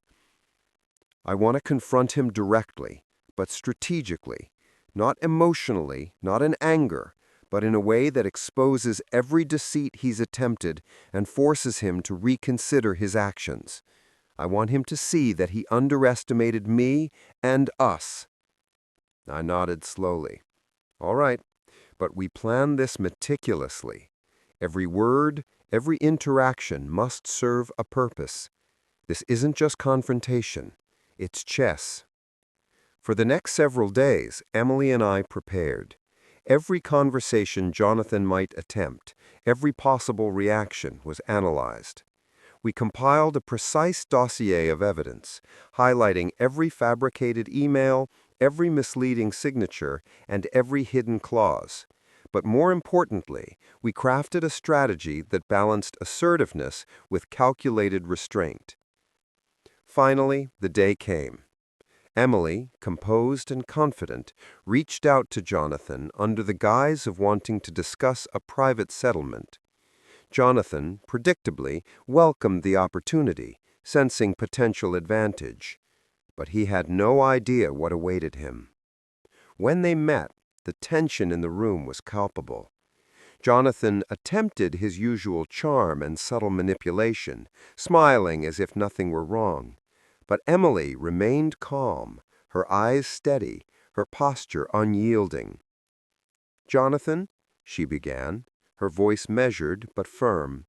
"I want to confront him directly, but strategically, not emotionally, not in anger, but in a way that exposes every deceit he's attempted and forces him to reconsider his actions. I want him to see that he underestimated me and us." I nodded slowly. "All right, but we plan this meticulously. Every word, every interaction must serve a purpose. This isn't just confrontation, it's chess." For the next several days, Emily and I prepared. Every conversation Jonathan might attempt, every possible reaction was analyzed. We compiled a precise dossier of evidence, highlighting every fabricated email, every misleading signature, and every hidden clause. But more importantly, we crafted a strategy that balanced assertiveness with calculated restraint. Finally, the day came. Emily, composed and confident, reached out to Jonathan under the guise of wanting to discuss a private settlement. Jonathan, predictably, welcomed the opportunity, sensing potential advantage. But he had no idea what awaited him. When they met, the tension in the room was palpable. Jonathan attempted his usual charm and subtle manipulation, smiling as if nothing were wrong. But Emily remained calm, her eyes steady, her posture unyielding. "Jonathan," she began, her voice measured but firm,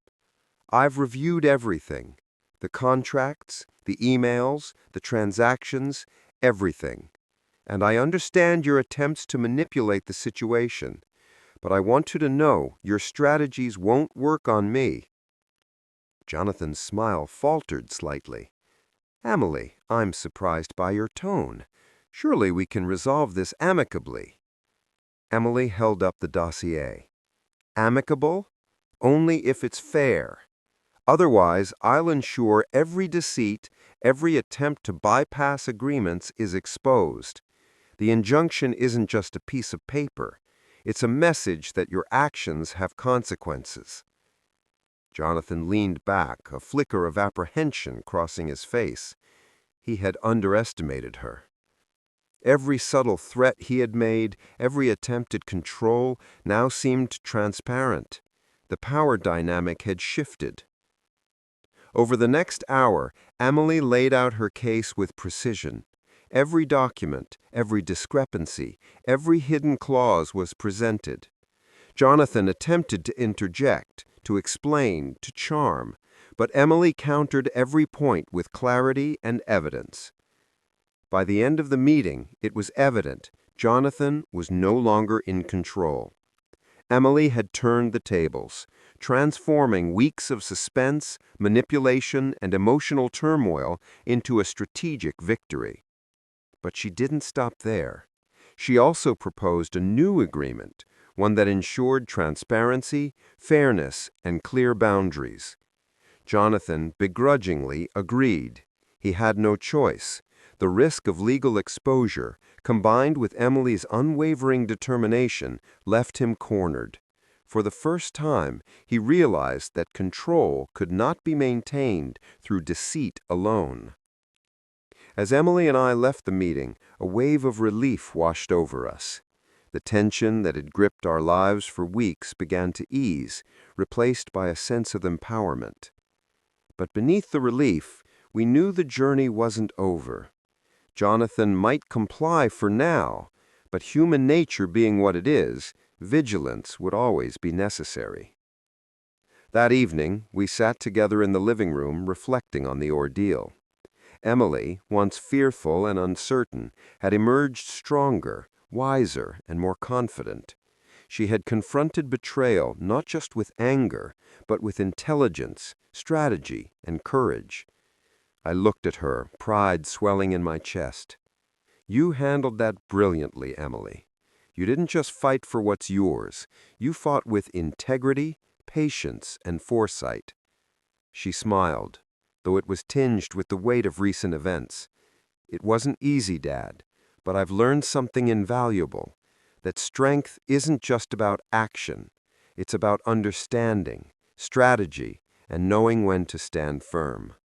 "I've reviewed everything. The contracts, the emails, the transactions, everything. And I understand your attempts to manipulate the situation. But I want you to know your strategies won't work on me." Jonathan's smile faltered slightly. "Emily, I'm surprised by your tone. Surely we can resolve this amicably." Emily held up the dossier. "Amicable? Only if it's fair. Otherwise, I'll ensure every deceit, every attempt to bypass agreements is exposed. The injunction isn't just a piece of paper. It's a message that your actions have consequences." Jonathan leaned back, a flicker of apprehension crossing his face. He had underestimated her. Every subtle threat he had made, every attempt at control, now seemed transparent. The power dynamic had shifted. Over the next hour, Emily laid out her case with precision. Every document, every discrepancy, every hidden clause was presented. Jonathan attempted to interject, to explain, to charm, but Emily countered every point with clarity and evidence. By the end of the meeting, it was evident Jonathan was no longer in control. Emily had turned the tables, transforming weeks of suspense, manipulation, and emotional turmoil into a strategic victory. But she didn't stop there. She also proposed a new agreement, one that ensured transparency, fairness, and clear boundaries. Jonathan begrudgingly agreed. He had no choice. The risk of legal exposure, combined with Emily's unwavering determination, left him cornered. For the first time, he realized that control could not be maintained through deceit alone. As Emily and I left the meeting, a wave of relief washed over us. The tension that had gripped our lives for weeks began to ease, replaced by a sense of empowerment. But beneath the relief, we knew the journey wasn't over. Jonathan might comply for now, but human nature being what it is, vigilance would always be necessary. That evening, we sat together in the living room reflecting on the ordeal. Emily, once fearful and uncertain, had emerged stronger, wiser, and more confident. She had confronted betrayal not just with anger, but with intelligence, strategy, and courage. I looked at her, pride swelling in my chest. "You handled that brilliantly, Emily. You didn't just fight for what's yours. You fought with integrity, patience, and foresight." She smiled, though it was tinged with the weight of recent events. "It wasn't easy, Dad, but I've learned something invaluable, that strength isn't just about action. It's about understanding, strategy, and knowing when to stand firm."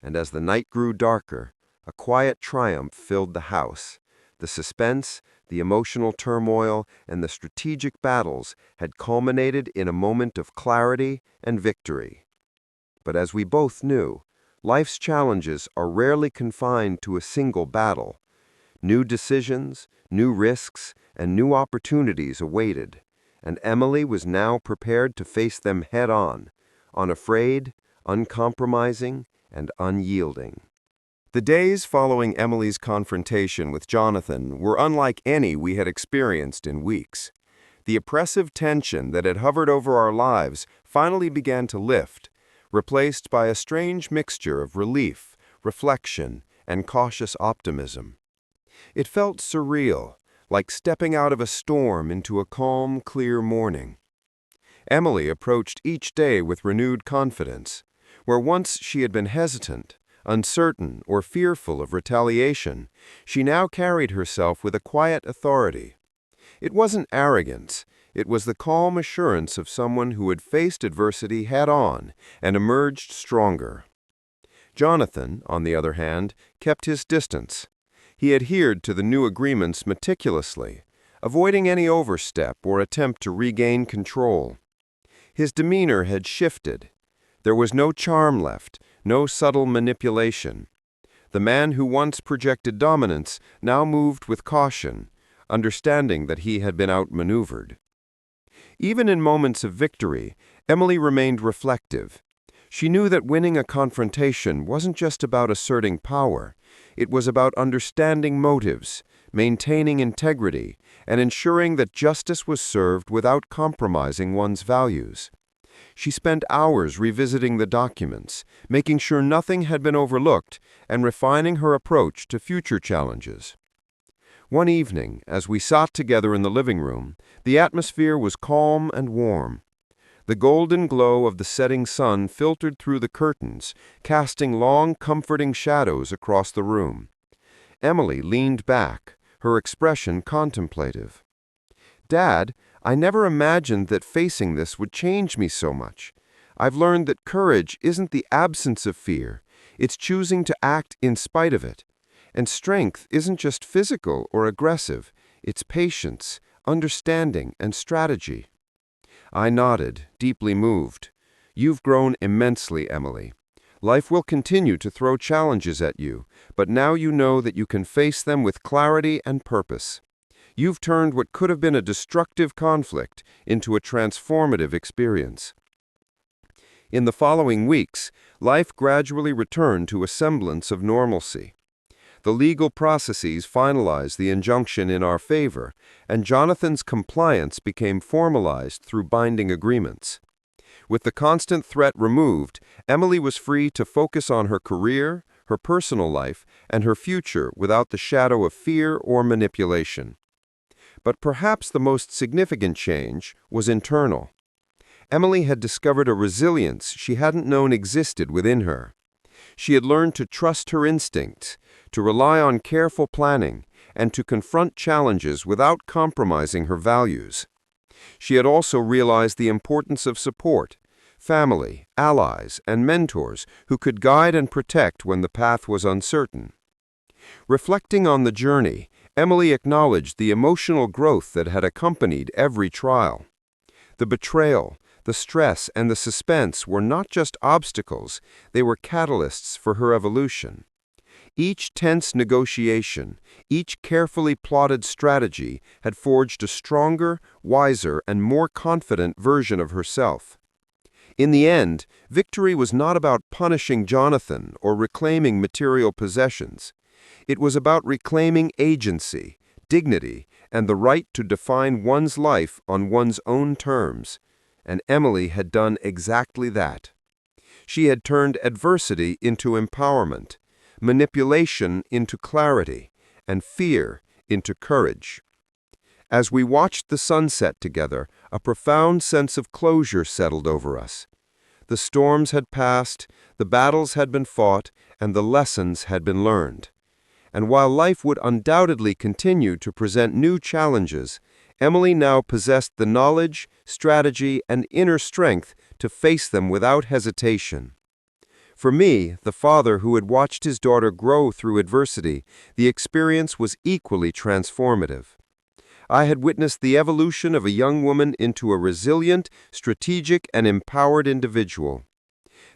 And as the night grew darker, a quiet triumph filled the house. The suspense, the emotional turmoil, and the strategic battles had culminated in a moment of clarity and victory. But as we both knew, life's challenges are rarely confined to a single battle. New decisions, new risks, and new opportunities awaited, and Emily was now prepared to face them head-on, unafraid, uncompromising, and unyielding. The days following Emily's confrontation with Jonathan were unlike any we had experienced in weeks. The oppressive tension that had hovered over our lives finally began to lift, replaced by a strange mixture of relief, reflection, and cautious optimism. It felt surreal, like stepping out of a storm into a calm, clear morning. Emily approached each day with renewed confidence. Where once she had been hesitant, uncertain, or fearful of retaliation, she now carried herself with a quiet authority. It wasn't arrogance, it was the calm assurance of someone who had faced adversity head-on and emerged stronger. Jonathan, on the other hand, kept his distance. He adhered to the new agreements meticulously, avoiding any overstep or attempt to regain control. His demeanor had shifted. There was no charm left, no subtle manipulation. The man who once projected dominance now moved with caution, understanding that he had been outmaneuvered. Even in moments of victory, Emily remained reflective. She knew that winning a confrontation wasn't just about asserting power. It was about understanding motives, maintaining integrity, and ensuring that justice was served without compromising one's values. She spent hours revisiting the documents, making sure nothing had been overlooked, and refining her approach to future challenges. One evening, as we sat together in the living room, the atmosphere was calm and warm. The golden glow of the setting sun filtered through the curtains, casting long, comforting shadows across the room. Emily leaned back, her expression contemplative. "Dad, I never imagined that facing this would change me so much. I've learned that courage isn't the absence of fear, it's choosing to act in spite of it. And strength isn't just physical or aggressive, it's patience, understanding, and strategy." I nodded, deeply moved. "You've grown immensely, Emily. Life will continue to throw challenges at you, but now you know that you can face them with clarity and purpose. You've turned what could have been a destructive conflict into a transformative experience." In the following weeks, life gradually returned to a semblance of normalcy. The legal processes finalized the injunction in our favor, and Jonathan's compliance became formalized through binding agreements. With the constant threat removed, Emily was free to focus on her career, her personal life, and her future without the shadow of fear or manipulation. But perhaps the most significant change was internal. Emily had discovered a resilience she hadn't known existed within her. She had learned to trust her instincts, to rely on careful planning, and to confront challenges without compromising her values. She had also realized the importance of support, family, allies, and mentors who could guide and protect when the path was uncertain. Reflecting on the journey, Emily acknowledged the emotional growth that had accompanied every trial. The betrayal, the stress, and the suspense were not just obstacles, they were catalysts for her evolution. Each tense negotiation, each carefully plotted strategy had forged a stronger, wiser, and more confident version of herself. In the end, victory was not about punishing Jonathan or reclaiming material possessions. It was about reclaiming agency, dignity, and the right to define one's life on one's own terms. And Emily had done exactly that. She had turned adversity into empowerment, manipulation into clarity, and fear into courage. As we watched the sunset together, a profound sense of closure settled over us. The storms had passed, the battles had been fought, and the lessons had been learned. And while life would undoubtedly continue to present new challenges, Emily now possessed the knowledge, strategy, and inner strength to face them without hesitation. For me, the father who had watched his daughter grow through adversity, the experience was equally transformative. I had witnessed the evolution of a young woman into a resilient, strategic, and empowered individual.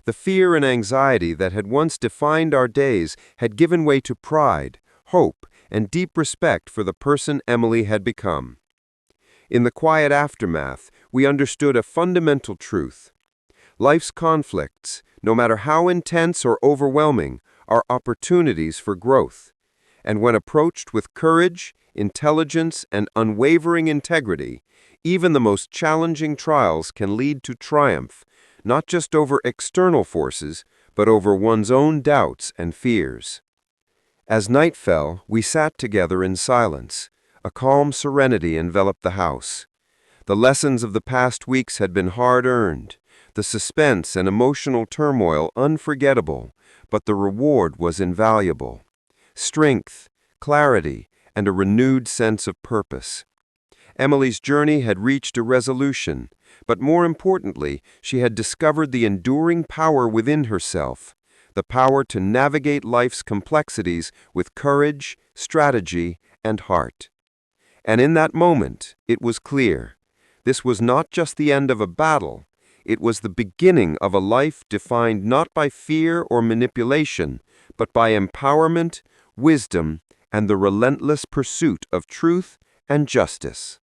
The fear and anxiety that had once defined our days had given way to pride, hope, and deep respect for the person Emily had become. In the quiet aftermath, we understood a fundamental truth. Life's conflicts, no matter how intense or overwhelming, are opportunities for growth. And when approached with courage, intelligence, and unwavering integrity, even the most challenging trials can lead to triumph, not just over external forces, but over one's own doubts and fears. As night fell, we sat together in silence. A calm serenity enveloped the house. The lessons of the past weeks had been hard-earned, the suspense and emotional turmoil unforgettable, but the reward was invaluable. Strength, clarity, and a renewed sense of purpose. Emily's journey had reached a resolution, but more importantly, she had discovered the enduring power within herself, the power to navigate life's complexities with courage, strategy, and heart. And in that moment, it was clear. This was not just the end of a battle. It was the beginning of a life defined not by fear or manipulation, but by empowerment, wisdom, and the relentless pursuit of truth and justice.